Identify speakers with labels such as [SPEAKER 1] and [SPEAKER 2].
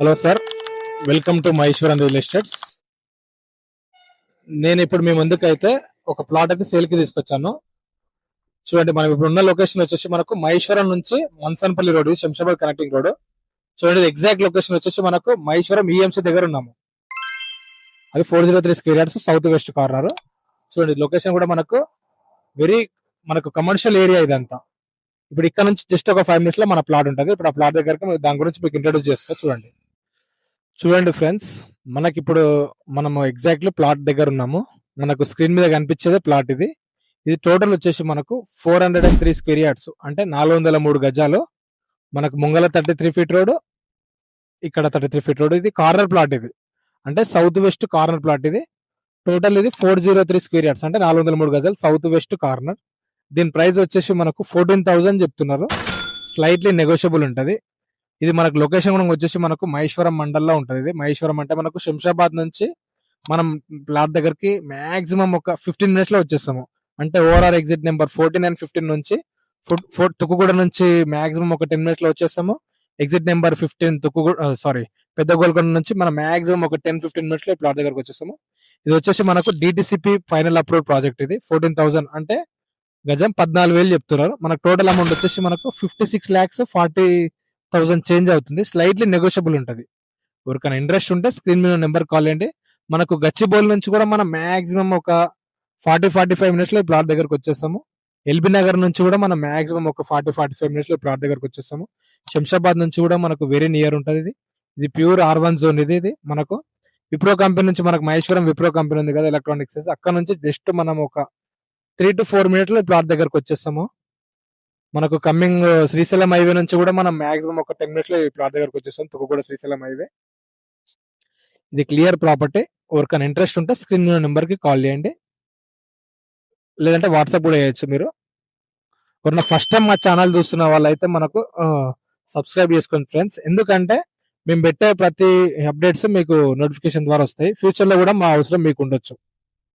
[SPEAKER 1] Hello sir, welcome to Maheshwaram real estates. నేను ఇప్పుడు మీ ముందుకైతే ఒక ప్లాట్ అయితే సేల్ కి తీసుకొచ్చాను. చూడండి, మనం ఇప్పుడు ఉన్న లొకేషన్ వచ్చేసి మనకు మహేశ్వరం నుంచి మన్సన్పల్లి రోడ్, ఇది శంషాబాద్ కనెక్టింగ్ రోడ్. చూడండి, ఎగ్జాక్ట్ లొకేషన్ వచ్చేసి మనకు మహేశ్వరం ఈఎంసీ దగ్గర ఉన్నాము. అది 403 square yards, south west corner. చూడండి, లొకేషన్ కూడా మనకు వెరీ మనకు కమర్షియల్ ఏరియా ఇదంతా. ఇప్పుడు ఇక్కడ నుంచి జస్ట్ ఒక 5 minutes లో మన ప్లాట్ ఉంటుంది. ఇప్పుడు ఆ ప్లాట్ దగ్గరకు దాని గురించి మీకు ఇంట్రొడ్యూస్ చేస్తా. చూడండి ఫ్రెండ్స్, మనకి ఇప్పుడు మనము ఎగ్జాక్ట్లీ ప్లాట్ దగ్గర ఉన్నాము. మనకు స్క్రీన్ మీద కనిపించేదే ప్లాట్ ఇది. ఇది టోటల్ వచ్చేసి మనకు 403 స్క్వేర్ యార్డ్స్, అంటే 403 గజాలు. మనకు ముంగల 33 ఫీట్ రోడ్, ఇక్కడ 33 ఫీట్ రోడ్. ఇది కార్నర్ ప్లాట్, ఇది అంటే సౌత్ వెస్ట్ కార్నర్ ప్లాట్. ఇది టోటల్ ఇది 403 స్క్వేర్ యార్డ్స్, అంటే 403 గజాలు, సౌత్ వెస్ట్ కార్నర్. దీని ప్రైస్ వచ్చేసి మనకు 14,000 చెప్తున్నారు. స్లైట్లీ నెగోషియబుల్ ఉంటుంది. ఇది మనకు లొకేషన్ కూడా వచ్చేసి మనకు మహేశ్వరం మండల్లో ఉంటుంది. ఇది మహేశ్వరం అంటే మనకు శంషాబాద్ నుంచి మనం ప్లాట్ దగ్గరికి మాక్సిమం ఒక 15 minutes లో వచ్చేస్తాము. అంటే ఓవరాల్ ఎగ్జిట్ నెంబర్ 14 and 15 నుంచి తుక్కుగూడ నుంచి మాక్సిమం ఒక 10 minutes లో వచ్చేస్తాము. ఎగ్జిట్ నెంబర్ 15 పెద్ద గోల్కొండ నుంచి మనం మాక్సిమం ఒక 10-15 minutes లో ఈ ప్లాట్ దగ్గరకు వచ్చేస్తాము. ఇది వచ్చేసి మనకు డిటిసిపి ఫైనల్ అప్రూవ్ ప్రాజెక్ట్. ఇది 14,000 అంటే గజం 14,000 చెప్తున్నారు. మనకు టోటల్ అమౌంట్ వచ్చేసి మనకు 56,40,000 చేంజ్ అవుతుంది. స్లైట్లీ నెగోషియబుల్ ఉంటుంది. ఎవరికైనా ఇంట్రెస్ట్ ఉంటే స్క్రీన్ మీద నెంబర్ కాల్ చేయండి. మనకు గచ్చిబౌలి నుంచి కూడా మనం మాక్సిమం ఒక 40-45 minutes లో ఈ ప్లాట్ దగ్గరకు వచ్చేస్తాము. ఎల్బీ నగర్ నుంచి కూడా మనం మాక్సిమం ఒక 40-45 minutes లో ఈ ప్లాట్ దగ్గరకు వచ్చేస్తాము. శంషాబాద్ నుంచి కూడా మనకు వెరీ నియర్ ఉంటుంది. ఇది ప్యూర్ R1 జోన్. ఇది మనకు విప్రో కంపెనీ నుంచి, మనకు మహేశ్వరం విప్రో కంపెనీ ఉంది కదా, ఎలక్ట్రానిక్స్. అక్కడ నుంచి జస్ట్ మనం ఒక 3-4 minutes లో ఈ ప్లాట్ దగ్గరకు వచ్చేస్తాము. మనకు కమింగ్ శ్రీశైలం హైవే నుంచి కూడా మనం మాక్సిమం ఒక 10 minutes లో ఈ ప్లాట్ దగ్గరకు వచ్చేస్తాం. తుక్కుగూడ శ్రీశైలం హైవే. ఇది క్లియర్ ప్రాపర్టీ. ఎవరికైనా ఇంట్రెస్ట్ ఉంటే స్క్రీన్ మీద నెంబర్ కి కాల్ చేయండి, లేదంటే వాట్సాప్ కూడా చేయొచ్చు. మీరు ఎవరైనా ఫస్ట్ టైం మా ఛానల్ చూస్తున్న వాళ్ళైతే మనకు సబ్స్క్రైబ్ చేసుకోండి ఫ్రెండ్స్. ఎందుకంటే మేము పెట్టే ప్రతి అప్డేట్స్ మీకు నోటిఫికేషన్ ద్వారా వస్తాయి. ఫ్యూచర్ లో కూడా మా అవసరం మీకు ఉండొచ్చు.